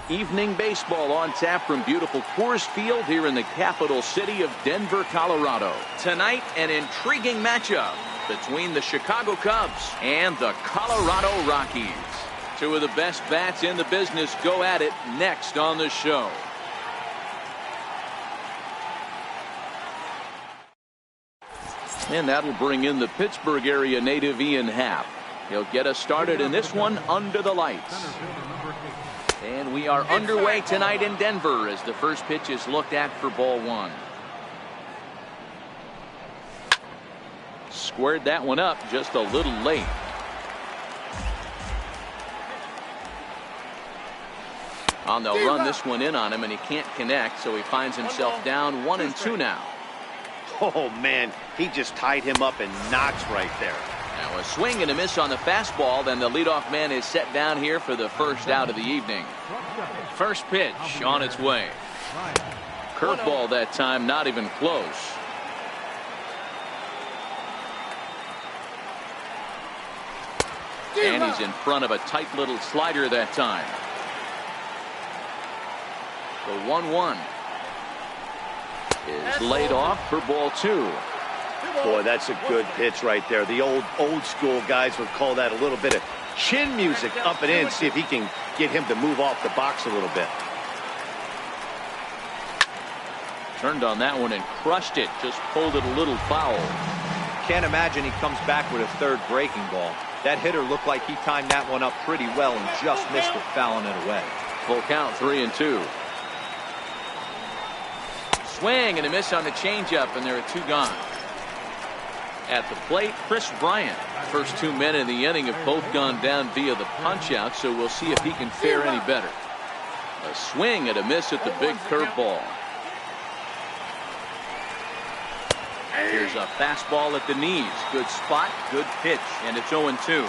Evening baseball on tap from beautiful Coors Field here in the capital city of Denver, Colorado. Tonight, an intriguing matchup between the Chicago Cubs and the Colorado Rockies. Two of the best bats in the business go at it next on the show. And that'll bring in the Pittsburgh area native Ian Happ. He'll get us started in this one under the lights. And we are underway tonight in Denver as the first pitch is looked at for ball one. Squared that one up just a little late. And they'll run this one in on him, and he can't connect, so he finds himself down 1-2 now. Oh, man, he just tied him up in knots right there. Now a swing and a miss on the fastball. Then the leadoff man is set down here for the first out of the evening. First pitch on its way. Curveball that time, not even close. And he's in front of a tight little slider that time. The 1-1 is laid off for ball two. Boy, that's a good pitch right there. The old school guys would call that a little bit of chin music up and in. See if he can get him to move off the box a little bit. Turned on that one and crushed it. Just pulled it a little foul. Can't imagine he comes back with a third breaking ball. That hitter looked like he timed that one up pretty well and just missed it, fouling it away. Full count, 3-2. Swing and a miss on the changeup, and there are two gone. At the plate, Chris Bryant. First two men in the inning have both gone down via the punch-out, so we'll see if he can fare any better. A swing and a miss at the big curveball. Here's a fastball at the knees. Good spot, good pitch, and it's 0-2.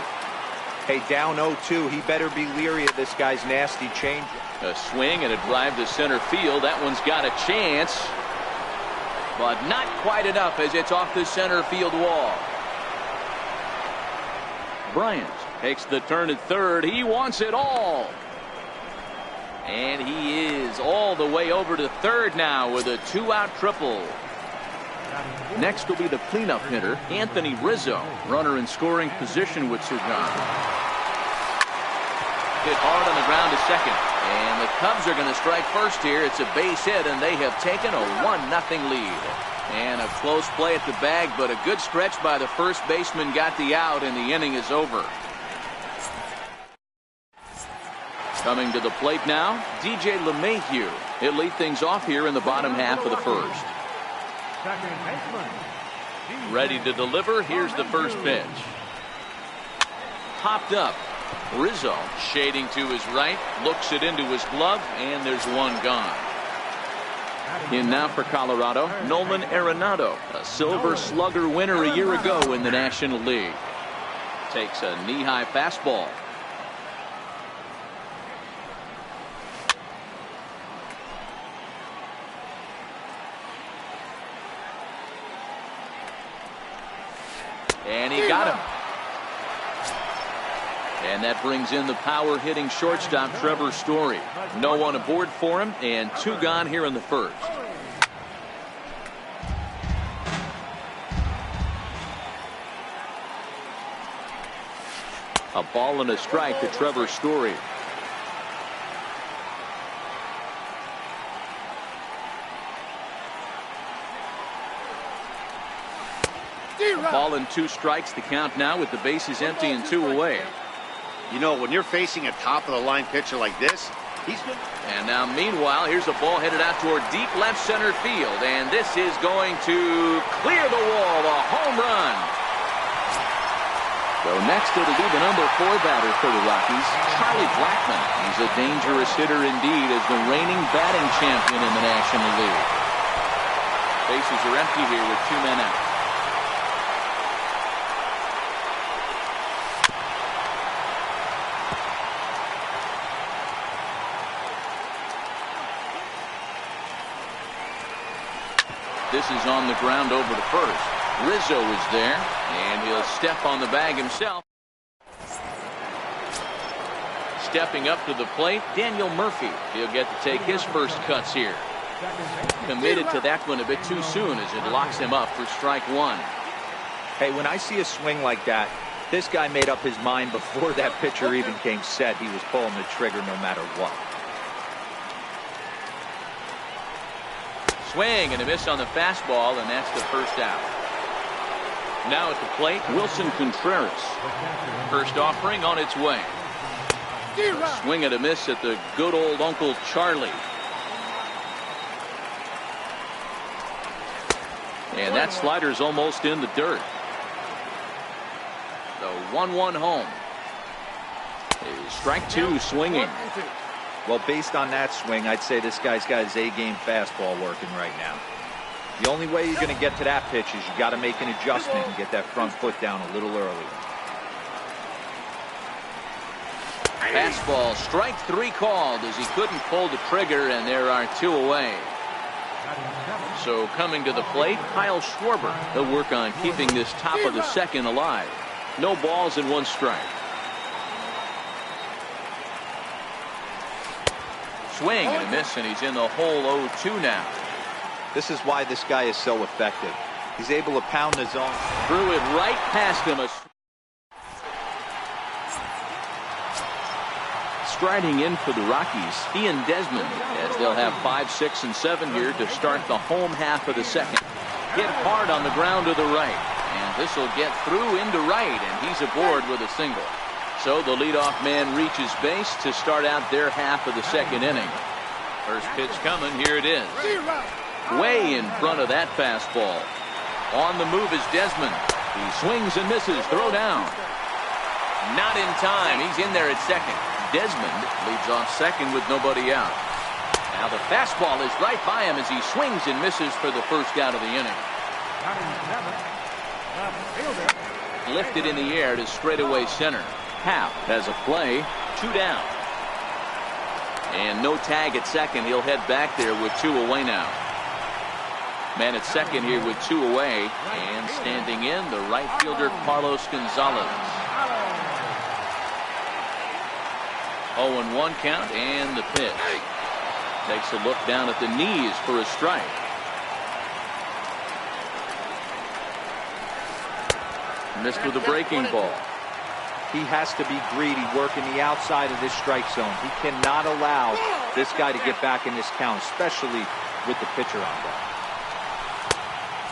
Hey, down 0-2, he better be leery of this guy's nasty changeup. A swing and a drive to center field. That one's got a chance, but not quite enough as it's off the center field wall. Bryant takes the turn at third. He wants it all. And he is all the way over to third now with a two-out triple. Next will be the cleanup hitter, Anthony Rizzo. Runner in scoring position with Sugan. Hit hard on the ground to second. And the Cubs are going to strike first here. It's a base hit, and they have taken a 1-0 lead. And a close play at the bag, but a good stretch by the first baseman got the out, and the inning is over. Coming to the plate now, DJ LeMahieu. He'll lead things off here in the bottom half of the first. Ready to deliver. Here's the first pitch. Popped up. Rizzo shading to his right, looks it into his glove, and there's one gone. In now for Colorado, Nolan Arenado, a Silver Slugger winner a year ago in the National League. Takes a knee-high fastball. And he got him. And that brings in the power-hitting shortstop Trevor Story. No one aboard for him, and two gone here in the first. A ball and a strike to Trevor Story. A ball and two strikes, the count now with the bases empty and two away. You know, when you're facing a top-of-the-line pitcher like this, he's good. And now, meanwhile, here's a ball headed out toward deep left center field, and this is going to clear the wall, a home run. So next it'll be the number 4 batter for the Rockies, Charlie Blackmon. He's a dangerous hitter indeed as the reigning batting champion in the National League. Bases are empty here with 2 men out. This is on the ground over to first. Rizzo is there, and he'll step on the bag himself. stepping up to the plate, Daniel Murphy. He'll get to take his first cuts here. Committed to that one a bit too soon as it locks him up for strike one. Hey, when I see a swing like that, this guy made up his mind before that pitcher even came set. He was pulling the trigger no matter what. Swing and a miss on the fastball, and that's the first out. Now at the plate, Wilson Contreras. First offering on its way. Swing and a miss at the good old Uncle Charlie. And that slider's almost in the dirt. The 1-1 home. Strike two swinging. Well, based on that swing, I'd say this guy's got his A-game fastball working right now. The only way you're going to get to that pitch is you got to make an adjustment and get that front foot down a little early. Fastball, strike three called as he couldn't pull the trigger, and there are two away. So coming to the plate, Kyle Schwarber. He'll work on keeping this top of the second alive. No balls and one strike. Swing and a miss, and he's in the hole 0-2 now. This is why this guy is so effective. He's able to pound the zone. Threw it right past him. Striding in for the Rockies, Ian Desmond, as they'll have 5, 6, and 7 here to start the home half of the second. Hit hard on the ground to the right, and this will get through into right, and he's aboard with a single. So the leadoff man reaches base to start out their half of the second inning. First pitch coming, here it is. Way in front of that fastball. On the move is Desmond. He swings and misses, throw down. Not in time, he's in there at second. Desmond leads off second with nobody out. Now the fastball is right by him as he swings and misses for the first out of the inning. Lifted in the air to straightaway center. Happ has a play, 2 down. And no tag at second. He'll head back there with 2 away now. Man at second here with 2 away. And standing in, the right fielder Carlos Gonzalez. 0-1 count, and the pitch. Takes a look down at the knees for a strike. Missed with a breaking ball. He has to be greedy, working the outside of this strike zone. He cannot allow this guy to get back in this count, especially with the pitcher on ball.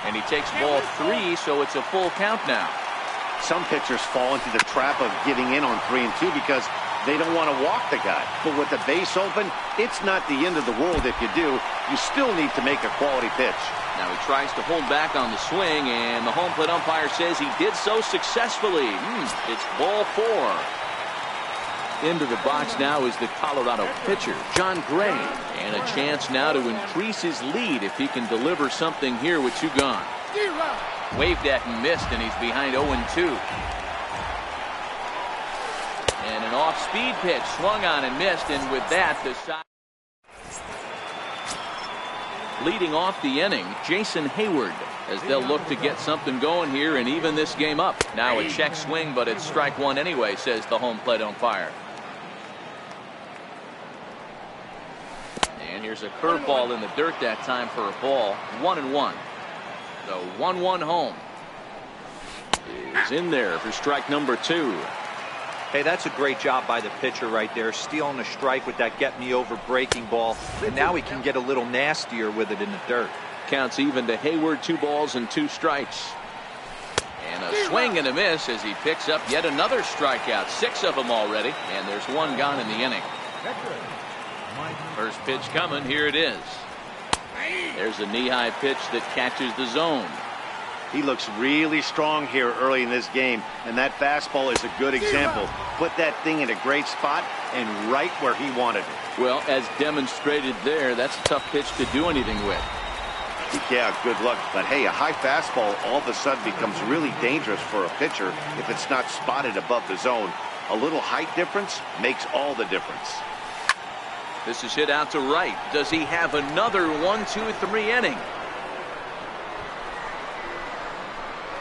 And he takes ball 3, so it's a full count now. Some pitchers fall into the trap of giving in on 3 and 2 because they don't want to walk the guy. But with the base open, it's not the end of the world if you do. You still need to make a quality pitch. Now he tries to hold back on the swing, and the home plate umpire says he did so successfully. It's ball 4. Into the box now is the Colorado pitcher, John Gray. And a chance now to increase his lead if he can deliver something here with 2 gone. Waved at and missed, and he's behind 0-2. And an off-speed pitch swung on and missed, and with that, the side. Leading off the inning, Jason Hayward, as they'll look to get something going here and even this game up. Now a check swing, but it's strike 1 anyway, says the home plate umpire. And here's a curveball in the dirt that time for a ball. 1-1. The 1-1 home is in there for strike number 2. Hey, that's a great job by the pitcher right there, stealing a strike with that get-me-over breaking ball, and now he can get a little nastier with it in the dirt. Counts even to Hayward, 2 balls and 2 strikes. And a swing and a miss as he picks up yet another strikeout, 6 of them already, and there's 1 gone in the inning. First pitch coming, here it is. There's a knee-high pitch that catches the zone. He looks really strong here early in this game, and that fastball is a good example. Put that thing in a great spot and right where he wanted it. Well, as demonstrated there, that's a tough pitch to do anything with. Yeah, good luck. But hey, a high fastball all of a sudden becomes really dangerous for a pitcher if it's not spotted above the zone. A little height difference makes all the difference. This is hit out to right. Does he have another 1, 2, 3 inning?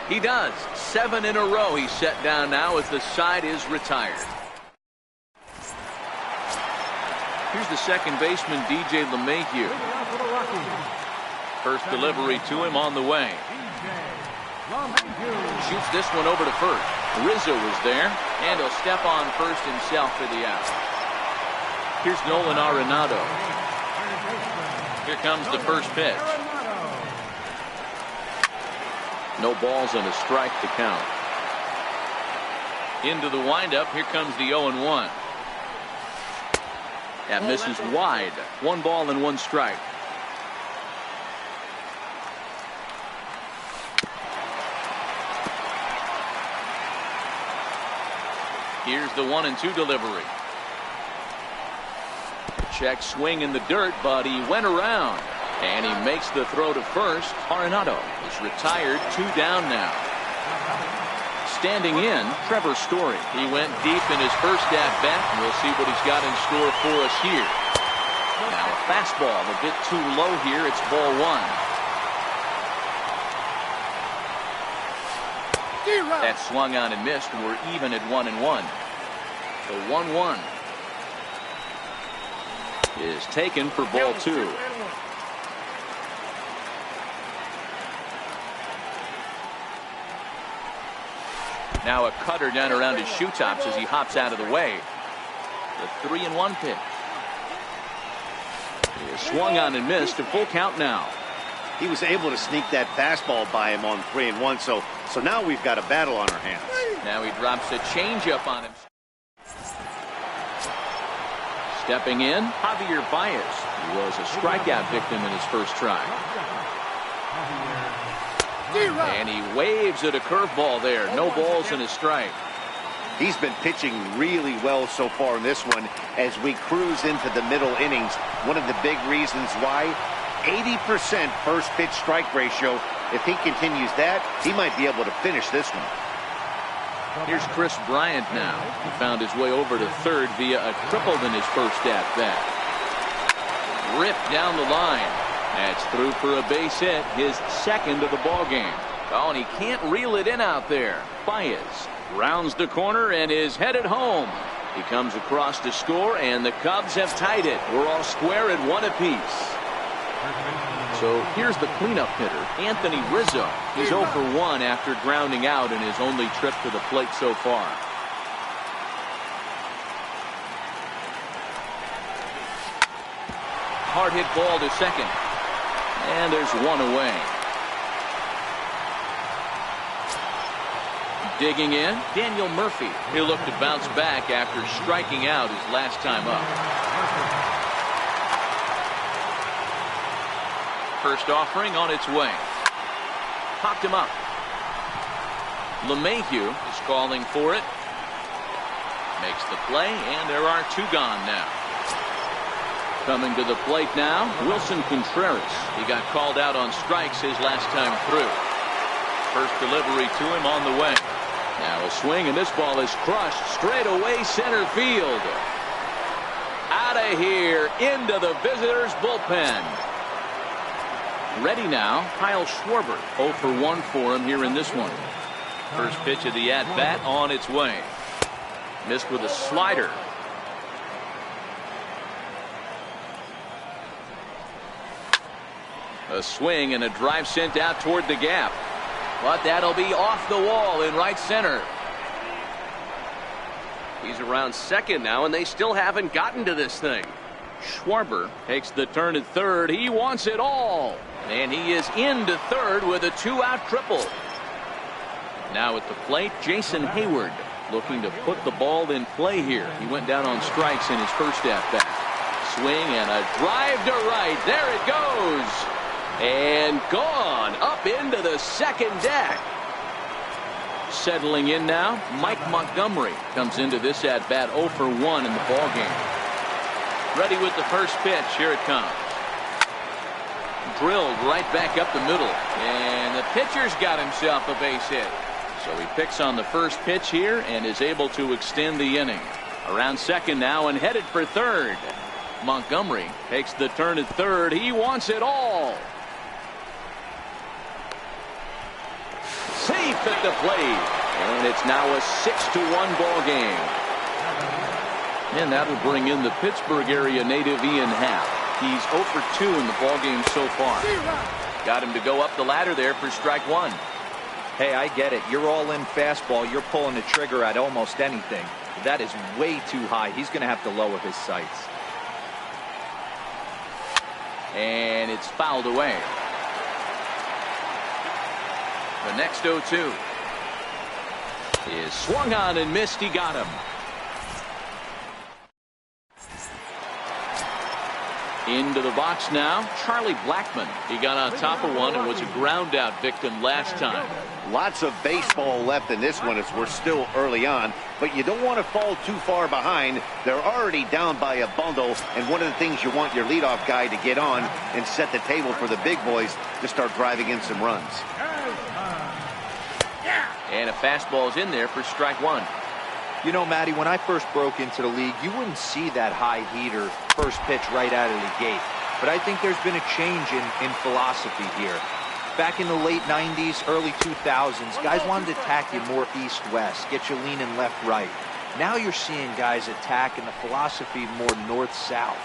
He does. 7 in a row he's set down now as the side is retired. Here's the second baseman, DJ LeMahieu. First delivery to him on the way. Shoots this one over to first. Rizzo was there, and he'll step on first himself for the out. Here's Nolan Arenado. Here comes the first pitch. No balls and a strike to count. Into the windup. Here comes the 0-1. That misses wide. 1 ball and 1 strike. Here's the 1-2 delivery. Check swing in the dirt, but he went around. And he makes the throw to first. Arenado is retired. 2 down now. Standing in, Trevor Story. He went deep in his first at-bat, and we'll see what he's got in store for us here. Now a fastball a bit too low here. It's ball 1. That swung on and missed. We're even at 1-1. The 1-1 is taken for ball 2. Now a cutter down around his shoe tops as he hops out of the way. The 3-1 pitch. He is swung on and missed. A full count now. He was able to sneak that fastball by him on 3-1, so now we've got a battle on our hands. Now he drops a changeup on him. Stepping in, Javier Baez. He was a strikeout victim in his first try. And he waves at a curveball there. No balls and a strike. He's been pitching really well so far in this one as we cruise into the middle innings. One of the big reasons why, 80% first pitch strike ratio. If he continues that, he might be able to finish this one. Here's Chris Bryant now. He found his way over to third via a triple in his first at-bat. Ripped down the line. That's through for a base hit, his second of the ball game. Oh, and he can't reel it in out there. Baez rounds the corner and is headed home. He comes across to score, and the Cubs have tied it. We're all square at 1 apiece. So here's the cleanup hitter, Anthony Rizzo. He's 0 for 1 after grounding out in his only trip to the plate so far. Hard hit ball to second. And there's 1 away. Digging in, Daniel Murphy. He'll look to bounce back after striking out his last time up. First offering on its way. Popped him up. LeMahieu is calling for it. Makes the play, and there are 2 gone now. Coming to the plate now, Wilson Contreras. He got called out on strikes his last time through. First delivery to him on the way. Now a swing, and this ball is crushed straight away center field. Out of here, into the visitors' bullpen. Ready now, Kyle Schwarber. 0 for 1 for him here in this one. First pitch of the at-bat on its way. Missed with a slider. A swing and a drive sent out toward the gap. But that'll be off the wall in right center. He's around second now, and they still haven't gotten to this thing. Schwarber takes the turn at third. He wants it all. And he is into third with a 2-out triple. Now at the plate, Jason Hayward looking to put the ball in play here. He went down on strikes in his first at-bat. Swing and a drive to right. There it goes. And gone up into the second deck. Settling in now, Mike Montgomery comes into this at-bat 0 for 1 in the ballgame. Ready with the first pitch. Here it comes. Drilled right back up the middle. And the pitcher's got himself a base hit. So he picks on the first pitch here and is able to extend the inning. Around second now and headed for third. Montgomery takes the turn at third. He wants it all. Safe at the plate. And it's now a 6-1 ball game. And that'll bring in the Pittsburgh area native Ian Happ. He's 0 for 2 in the ballgame so far. Got him to go up the ladder there for strike one. Hey, I get it. You're all in fastball. You're pulling the trigger at almost anything. That is way too high. He's going to have to lower his sights. And it's fouled away. The next 0-2 is swung on and missed. He got him. Into the box now, Charlie Blackmon. He got on top of one and was a ground out victim last time. Lots of baseball left in this one as we're still early on, but you don't want to fall too far behind. They're already down by a bundle, and one of the things you want your leadoff guy to get on and set the table for the big boys to start driving in some runs. And a fastball's in there for strike one. You know, Matty, when I first broke into the league, you wouldn't see that high heater first pitch right out of the gate. But I think there's been a change in philosophy here. Back in the late 90s, early 2000s, guys wanted to attack you more east-west, get you leaning left-right. Now you're seeing guys attack in the philosophy more north-south.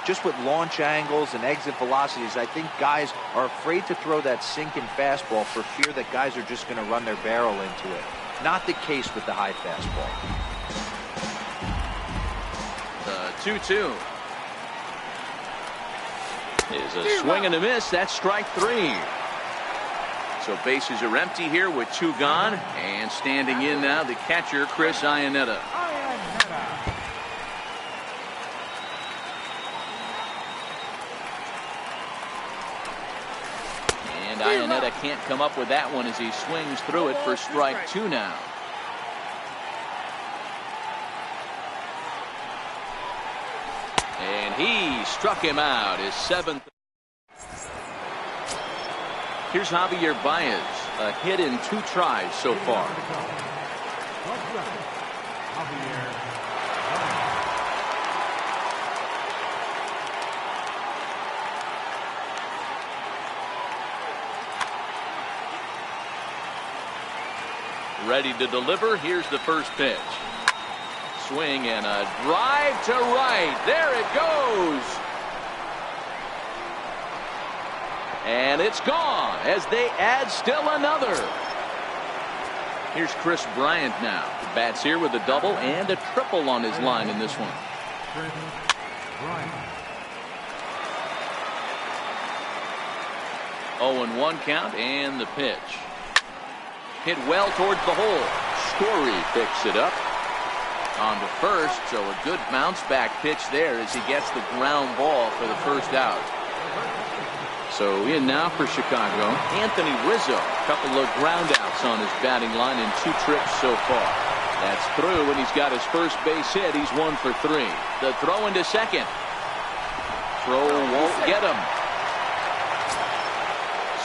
Just with launch angles and exit velocities, I think guys are afraid to throw that sinking fastball for fear that guys are just going to run their barrel into it. Not the case with the high fastball. The 2-2 is a swing and a miss. That's strike three. So bases are empty here with two gone. And standing in now, the catcher, Chris Iannetta. And Iannetta can't come up with that one as he swings through it for strike two now. And he struck him out, his seventh. Here's Javier Baez, a hit in 2 tries so far. Ready to deliver. Here's the first pitch. Swing and a drive to right. There it goes. And it's gone as they add still another. Here's Chris Bryant now. The bats here with a double and a triple on his line in this one. 0-1 count and the pitch. Hit well towards the hole. Story picks it up on to first, so a good bounce back pitch there as he gets the ground ball for the first out. So in now for Chicago, Anthony Rizzo. A couple of ground outs on his batting line in 2 trips so far. That's through, and he's got his first base hit. He's 1 for 3. The throw into second. Throw won't get him.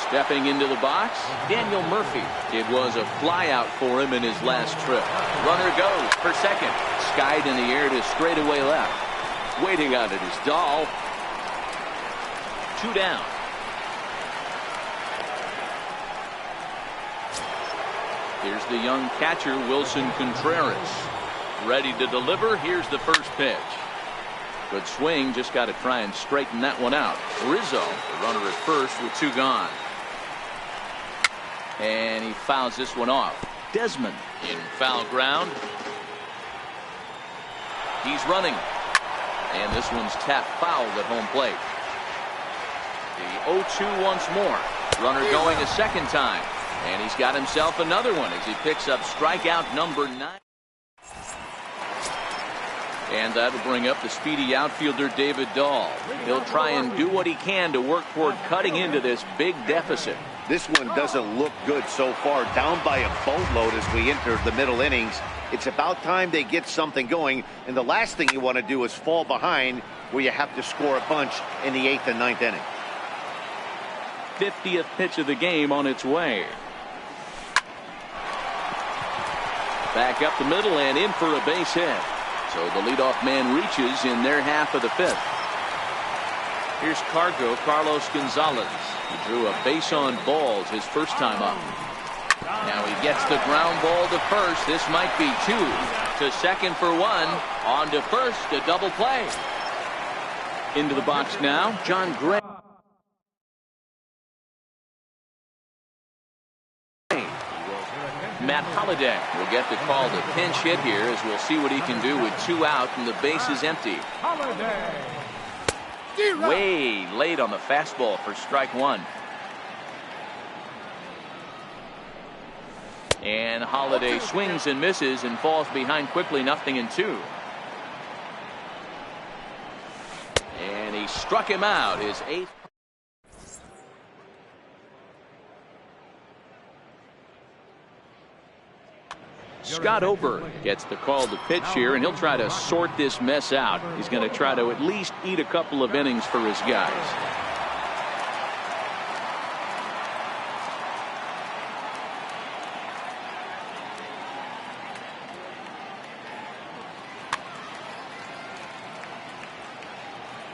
Stepping into the box, Daniel Murphy. It was a fly out for him in his last trip. Runner goes for second. Skied in the air to straightaway left. Waiting on it is Dahl. 2 down. Here's the young catcher, Wilson Contreras. Ready to deliver. Here's the first pitch. Good swing. Just got to try and straighten that one out. Rizzo, the runner at first with 2 gone. And he fouls this one off. Desmond in foul ground. He's running. And this one's tapped fouled at home plate. The 0-2 once more. Runner going a second time. And he's got himself another one as he picks up strikeout number 9. And that'll bring up the speedy outfielder David Dahl. He'll try and do what he can to work toward cutting into this big deficit. This one doesn't look good so far. Down by a boatload as we enter the middle innings. It's about time they get something going. And the last thing you want to do is fall behind where you have to score a bunch in the 8th and 9th inning. 50th pitch of the game on its way. Back up the middle and in for a base hit. So the leadoff man reaches in their half of the 5th. Here's Carlos Gonzalez. He drew a base on balls his first time up. Now he gets the ground ball to first. This might be 2. To second for 1. On to first, a double play. Into the box now, John Gray. Matt Holliday will get the call to pinch hit here, as we'll see what he can do with 2 out and the base is empty. Way late on the fastball for strike 1. And Holliday swings and misses and falls behind quickly, 0-2. And he struck him out, his 8th. Scott Oberg gets the call to pitch here, and he'll try to sort this mess out. He's going to try to at least eat a couple of innings for his guys.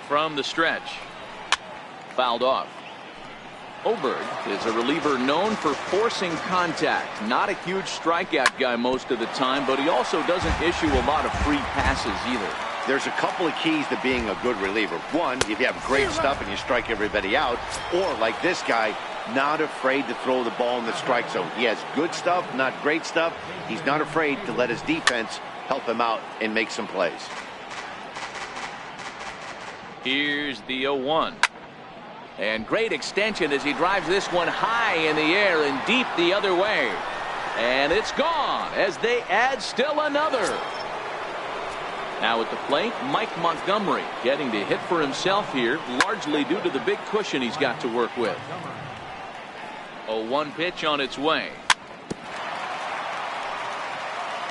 From the stretch, fouled off. Oberg is a reliever known for forcing contact. Not a huge strikeout guy most of the time, but he also doesn't issue a lot of free passes either. There's a couple of keys to being a good reliever. One, if you have great stuff and you strike everybody out, or like this guy, not afraid to throw the ball in the strike zone. He has good stuff, not great stuff. He's not afraid to let his defense help him out and make some plays. Here's the 0-1. And great extension as he drives this one high in the air and deep the other way. And it's gone as they add still another. Now at the plate, Mike Montgomery getting to hit for himself here, largely due to the big cushion he's got to work with. 0-1 pitch on its way.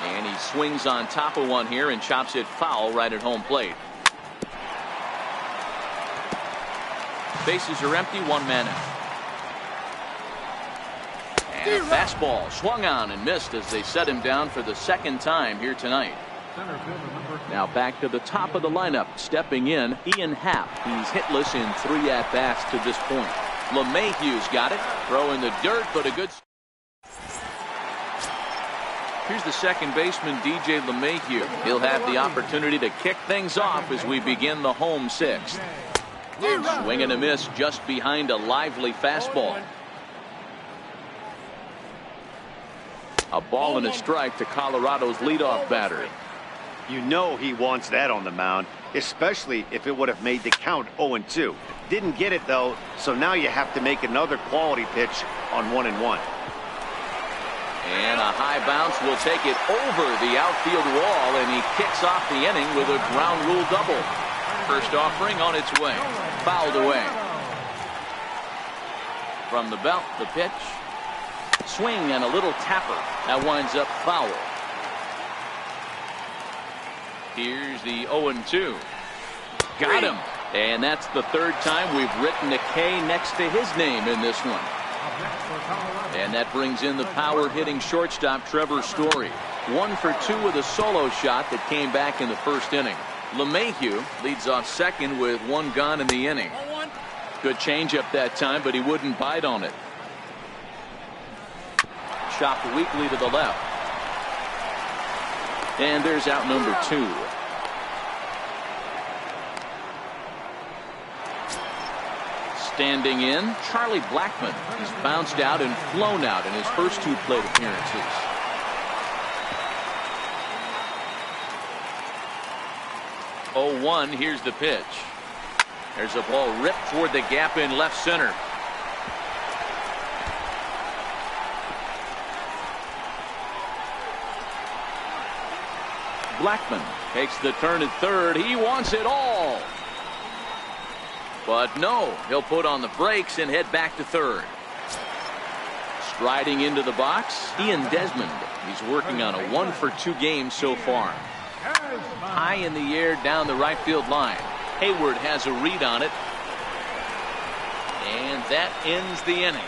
And he swings on top of one here and chops it foul right at home plate. Bases are empty, 1 man out. And a fastball swung on and missed as they set him down for the 2nd time here tonight. Now back to the top of the lineup, stepping in, Ian Happ. He's hitless in 3 at-bats to this point. LeMahieu's got it, throw in the dirt, but a good. Here's the second baseman, DJ LeMahieu. He'll have the opportunity to kick things off as we begin the home 6th. Swing and a miss just behind a lively fastball. A ball and a strike to Colorado's leadoff batter. You know he wants that on the mound, especially if it would have made the count 0-2. Didn't get it though, so now you have to make another quality pitch on 1-1. And a high bounce will take it over the outfield wall, and he kicks off the inning with a ground rule double. First offering on its way. Fouled away. From the belt, the pitch. Swing and a little tapper. That winds up foul. Here's the 0-2. Got him. And that's the 3rd time we've written a K next to his name in this one. And that brings in the power-hitting shortstop Trevor Story. 1 for 2 with a solo shot that came back in the 1st inning. LeMahieu leads off second with 1 gone in the inning. Good changeup that time, but he wouldn't bite on it. Chopped weakly to the left. And there's out number 2. Standing in, Charlie Blackmon. He's bounced out and flown out in his first 2 plate appearances. 0-1, here's the pitch. There's a ball ripped toward the gap in left center. Blackmon takes the turn at 3rd. He wants it all. But no, he'll put on the brakes and head back to 3rd. Striding into the box, Ian Desmond. He's working on a 1 for 2 game so far. High in the air down the right field line. Hayward has a read on it. And that ends the inning.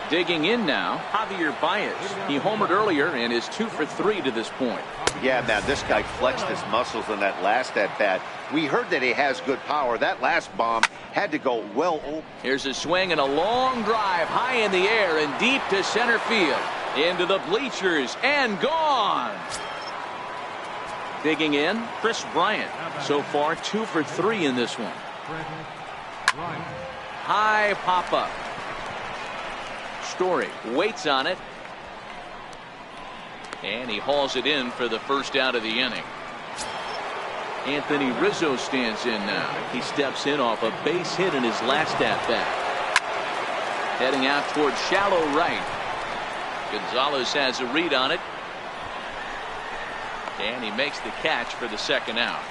Digging in now, Javier Baez. He homered earlier and is 2 for 3 to this point. Yeah, man, this guy flexed his muscles on that last at-bat. We heard that he has good power. That last bomb had to go well over. Here's a swing and a long drive high in the air and deep to center field. Into the bleachers and gone. Digging in, Chris Bryant. So far, 2 for 3 in this one. High pop-up. Story waits on it. And he hauls it in for the first out of the inning. Anthony Rizzo stands in now. He steps in off a base hit in his last at-bat. Heading out towards shallow right. Gonzalez has a read on it. And he makes the catch for the second out.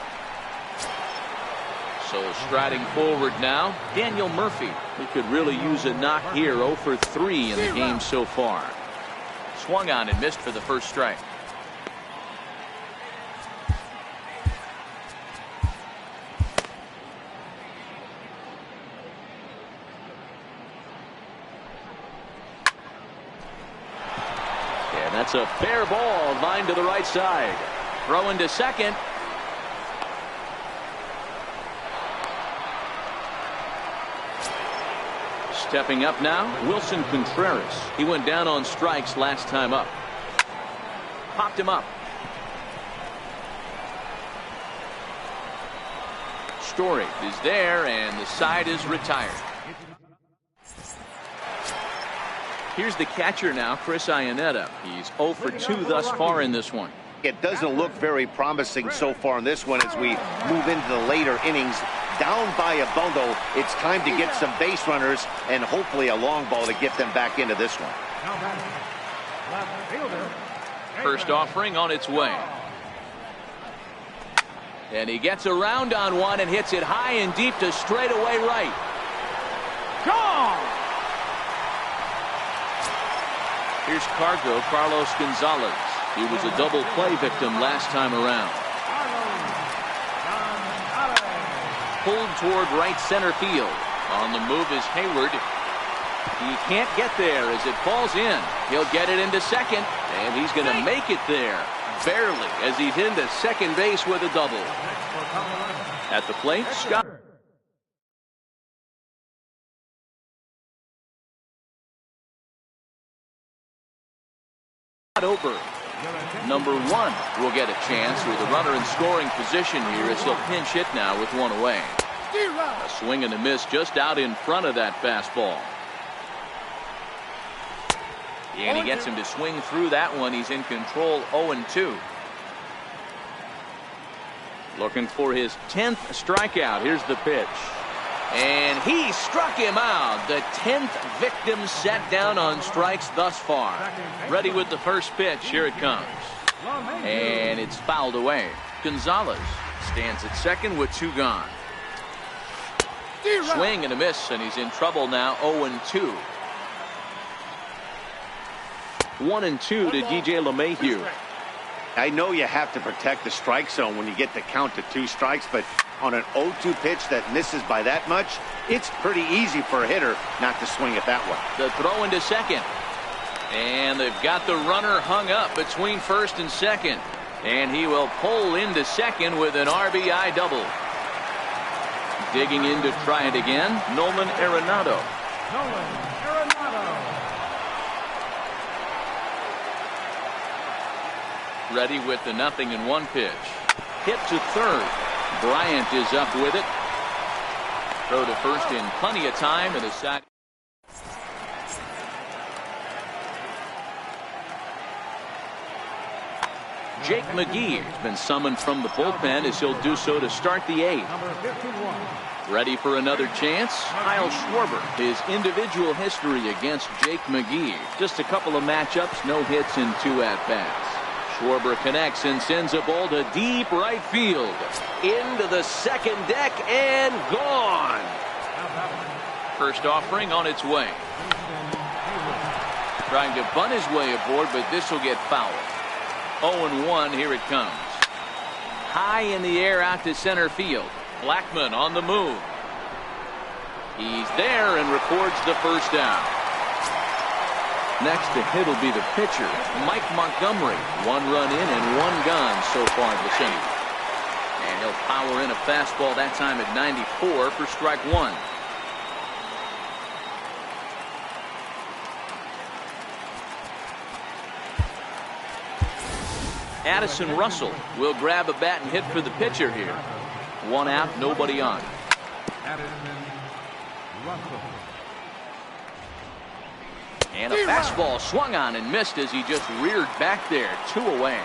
So striding forward now, Daniel Murphy. He could really use a knock here. 0 for 3 in the game so far. Swung on and missed for the first strike. And that's a fair ball, line to the right side. Throwing to second. Stepping up now, Wilson Contreras. He went down on strikes last time up. Popped him up. Story is there, and the side is retired. Here's the catcher now, Chris Iannetta. He's 0 for 2 thus far in this one. It doesn't look very promising so far in this one as we move into the later innings. Down by a bundle, it's time to get some base runners and hopefully a long ball to get them back into this one. First offering on its way. And he gets around on one and hits it high and deep to straightaway right. Gone! Here's Carlos Gonzalez. He was a double play victim last time around. Pulled toward right center field. On the move is Hayward. He can't get there as it falls in. He'll get it into second, and he's going to make it there. Barely, as he's into second base with a double. At the plate, Scott. Over. Number 1 will get a chance with a runner in scoring position here as he'll pinch hit now with one away. A swing and a miss just out in front of that fastball. And he gets him to swing through that one. He's in control. 0-2. Looking for his 10th strikeout. Here's the pitch. And he struck him out. The 10th victim set down on strikes thus far. Ready with the first pitch. Here it comes. And it's fouled away. Gonzalez stands at second with 2 gone. Swing and a miss, and he's in trouble now. 0-2. 1-2 to DJ LeMahieu. I know you have to protect the strike zone when you get the count to 2 strikes, but on an 0-2 pitch that misses by that much, it's pretty easy for a hitter not to swing it that way. The throw into second. And they've got the runner hung up between first and second. And he will pull into second with an RBI double. Digging in to try it again, Nolan Arenado. Ready with the 0-1 pitch. Hit to third. Bryant is up with it. Throw to first in plenty of time, and a side. Jake McGee has been summoned from the bullpen as he'll do so to start the 8th. Ready for another chance? Kyle Schwarber. His individual history against Jake McGee. Just a couple of matchups, no hits in 2 at-bats. Schwarber connects and sends a ball to deep right field. Into the second deck and gone. First offering on its way. Trying to bunt his way aboard, but this will get fouled. 0-1, here it comes. High in the air out to center field. Blackmon on the move. He's there and records the first down. Next to hit will be the pitcher, Mike Montgomery. 1 run in and 1 gone so far in this inning. And he'll power in a fastball that time at 94 for strike 1. Addison Russell will grab a bat and hit for the pitcher here. 1 out, nobody on. And a fastball swung on and missed as he just reared back there. 2 away.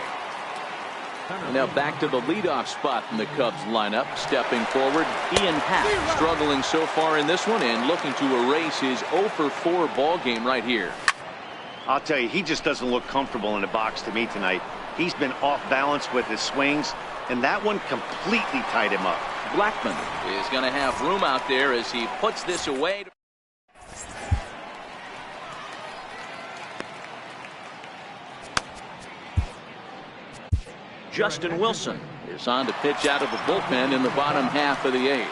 Now back to the leadoff spot in the Cubs lineup. Stepping forward, Ian Happ, struggling so far in this one and looking to erase his 0 for 4 ball game right here. I'll tell you, he just doesn't look comfortable in the box to me tonight. He's been off balance with his swings, and that one completely tied him up. Blackman is going to have room out there as he puts this away. Justin Wilson is on to pitch out of the bullpen in the bottom half of the 8th.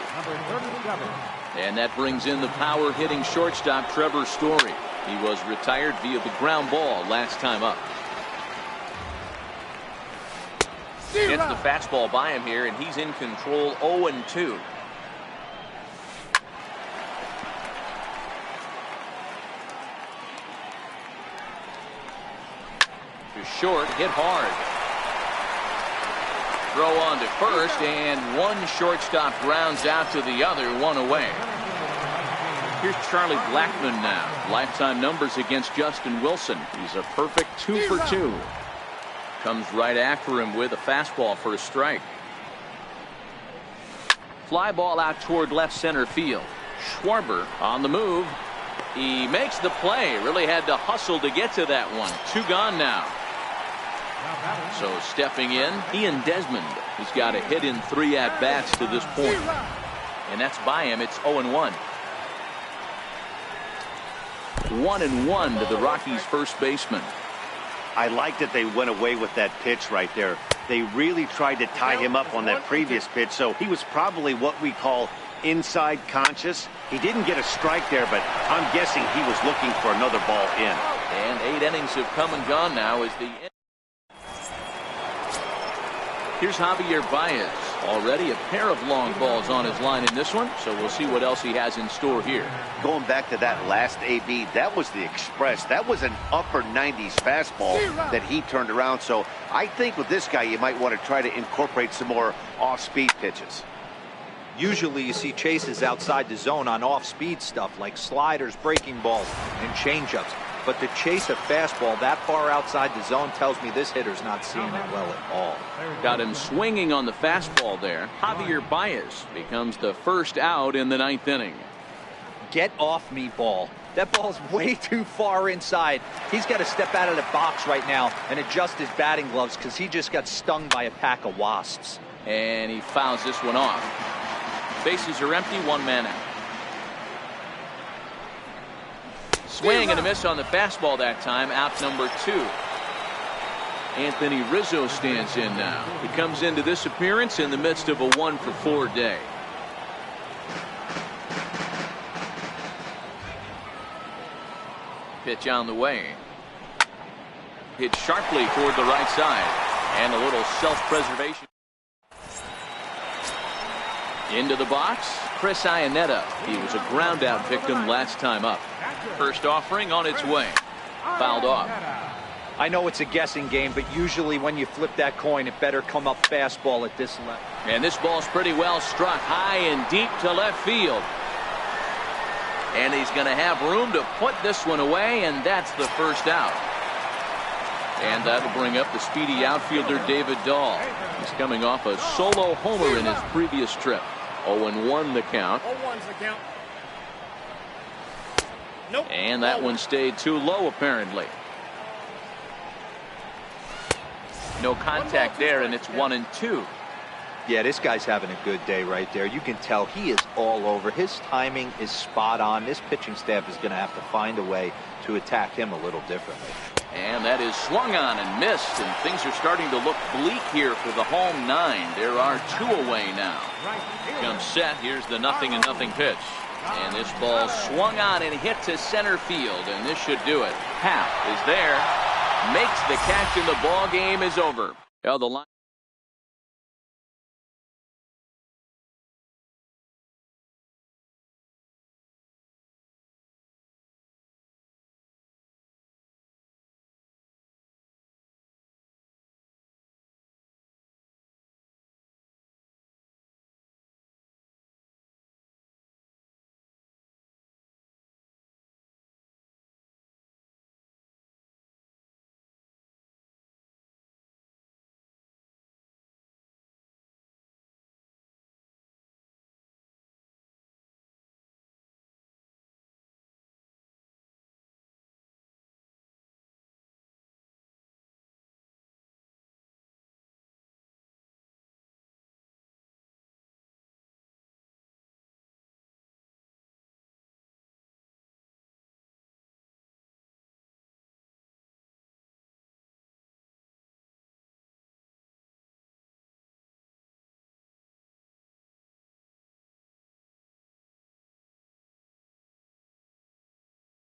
And that brings in the power hitting shortstop Trevor Story. He was retired via the ground ball last time up. Gets the fastball by him here, and he's in control. 0-2. To short, hit hard. Throw on to first, and one shortstop grounds out to the other. 1 away. Here's Charlie Blackman now. Lifetime numbers against Justin Wilson. He's a perfect 2 for 2. Comes right after him with a fastball for a strike. Fly ball out toward left center field. Schwarber on the move. He makes the play. Really had to hustle to get to that one. 2 gone now. So stepping in, Ian Desmond. He's got a hit in 3 at-bats to this point. And that's by him. It's 0-1. 1-1 to the Rockies' first baseman. I like that they went away with that pitch right there. They really tried to tie him up on that previous pitch, so he was probably what we call inside conscious. He didn't get a strike there, but I'm guessing he was looking for another ball in. And 8 innings have come and gone now as the... Here's Javier Baez. Already a pair of long balls on his line in this one, so we'll see what else he has in store here. Going back to that last AB, that was the express. That was an upper 90s fastball that he turned around. So I think with this guy, you might want to try to incorporate some more off-speed pitches. Usually you see chases outside the zone on off-speed stuff like sliders, breaking balls, and changeups. But to chase a fastball that far outside the zone tells me this hitter's not seeing it well at all. Got him swinging on the fastball there. Javier Baez becomes the first out in the 9th inning. Get off me, ball. That ball's way too far inside. He's got to step out of the box right now and adjust his batting gloves because he just got stung by a pack of wasps. And he fouls this one off. Bases are empty, 1 man out. Swing and a miss on the fastball that time. Out number 2. Anthony Rizzo stands in now. He comes into this appearance in the midst of a 1 for 4 day. Pitch on the way. Hit sharply toward the right side. And a little self-preservation. Into the box, Chris Iannetta. He was a ground out victim last time up. First offering on its way. Fouled off. I know it's a guessing game, but usually when you flip that coin, it better come up fastball at this level. And this ball's pretty well struck high and deep to left field. And he's going to have room to put this one away, and that's the first out. And that'll bring up the speedy outfielder David Dahl. He's coming off a solo homer in his previous trip. 0-1 the count. 0-1's the count. Nope. And that one stayed too low, apparently. No contact there, and it's 1-2. Yeah, this guy's having a good day right there. You can tell he is all over. His timing is spot on. This pitching staff is going to have to find a way to attack him a little differently. And that is swung on and missed, and things are starting to look bleak here for the home 9. There are 2 away now. Comes set. Here's the 0-0 pitch. And this ball swung on and hit to center field, and this should do it. Happ is there, makes the catch, and the ball game is over. Well, the line